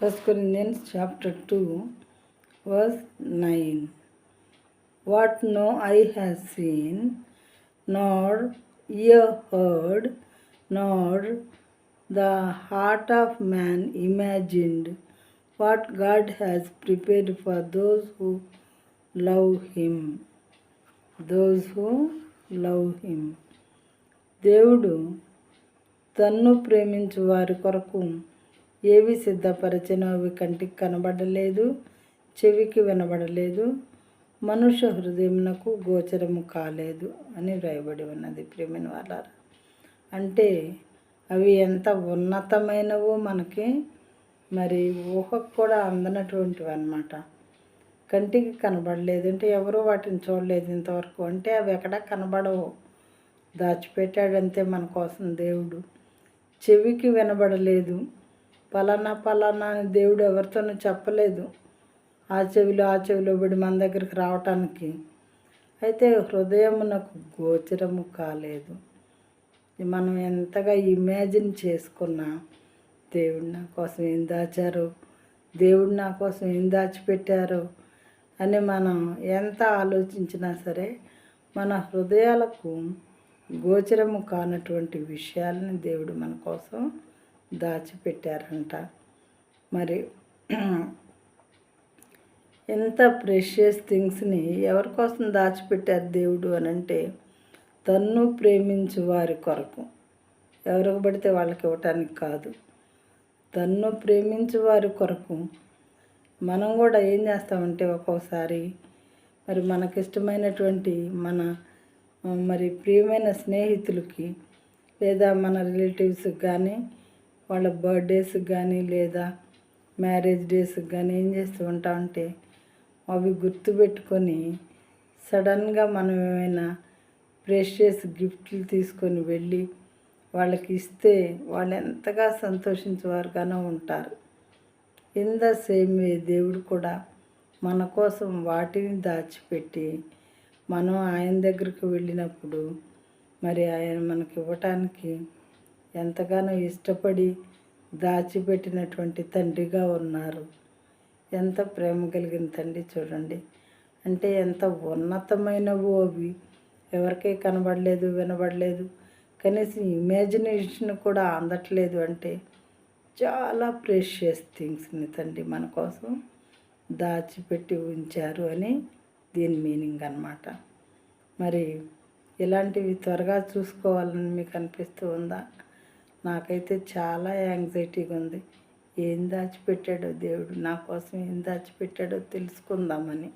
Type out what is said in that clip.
1 Corinthians chapter 2, verse 9. What no eye has seen, nor ear heard, nor the heart of man imagined, what God has prepared for those who love Him. Those who love Him. దేవుడు తన్ను ప్రేమించు వారి కొరకు ఏవి సిద్ధపరచినో అవి కంటికి కనబడలేదు, చెవికి వినబడలేదు, మనుష్య హృదయమునకు గోచరము కాలేదు అని వ్రాయబడి ఉన్నది. ప్రేమిన వాళ్ళారా, అంటే అవి ఎంత ఉన్నతమైనవో మనకి మరి ఊహకు కూడా అందనటువంటివి అన్నమాట. కంటికి కనబడలేదు అంటే ఎవరూ వాటిని చూడలేదు ఇంతవరకు, అంటే అవి ఎక్కడా కనబడవు, దాచిపెట్టాడంతే మన కోసం దేవుడు. చెవికి వినబడలేదు, పలానా అని దేవుడు ఎవరితోనూ చెప్పలేదు ఆ చెవిలో పడి మన దగ్గరికి రావటానికి. అయితే హృదయమునకు గోచరము కాలేదు. మనం ఎంతగా ఇమాజిన్ చేసుకున్నా దేవుడు నా కోసం ఏం దాచారు, దేవుడు నా కోసం ఏం దాచిపెట్టారు అని మనం ఎంత ఆలోచించినా సరే మన హృదయాలకు గోచరము కానటువంటి విషయాలని దేవుడు మన కోసం దాచిపెట్టారంట. మరి ఎంత ప్రెషియస్ థింగ్స్ని ఎవరి కోసం దాచిపెట్టారు దేవుడు అని అంటే తన్ను ప్రేమించు వారి కొరకు, ఎవరికి పడితే వాళ్ళకి ఇవ్వటానికి కాదు. తన్ను ప్రేమించు వారి కొరకు మనం కూడా ఏం చేస్తామంటే ఒక్కోసారి మరి మనకిష్టమైనటువంటి మరి ప్రియమైన స్నేహితులకి లేదా మన రిలేటివ్స్కి కానీ వాళ్ళ బర్త్డేస్కి కానీ లేదా మ్యారేజ్ డేస్కి కానీ ఏం చేస్తూ ఉంటామంటే అవి గుర్తుపెట్టుకొని సడన్గా మనం ఏమైనా ప్రెషియస్ గిఫ్ట్లు తీసుకొని వెళ్ళి వాళ్ళకి ఇస్తే వాళ్ళు ఎంతగా సంతోషించేవారుగానో ఉంటారు. ఇన్ ద సేమ్ వే దేవుడు కూడా మన కోసం వాటిని దాచిపెట్టి మనం ఆయన దగ్గరికి వెళ్ళినప్పుడు మరి ఆయన మనకి ఇవ్వటానికి ఎంతగానో ఇష్టపడి దాచిపెట్టినటువంటి తండ్రిగా ఉన్నారు. ఎంత ప్రేమ కలిగిన తండ్రి చూడండి. అంటే ఎంత ఉన్నతమైనవో అవి ఎవరికీ కనబడలేదు, వినబడలేదు, కనీసం ఇమాజినేషన్ కూడా అందట్లేదు. అంటే చాలా ప్రెషియస్ థింగ్స్ని తండ్రి మన కోసం దాచిపెట్టి ఉంచారు అని దీని మీనింగ్ అన్నమాట. మరి ఇలాంటివి త్వరగా చూసుకోవాలని మీకు అనిపిస్తూ ఉందా? నాకైతే చాలా యాంగ్జైటీగా ఉంది. ఏం దాచిపెట్టాడో దేవుడు నా కోసం, ఏం దాచిపెట్టాడో తెలుసుకుందామని.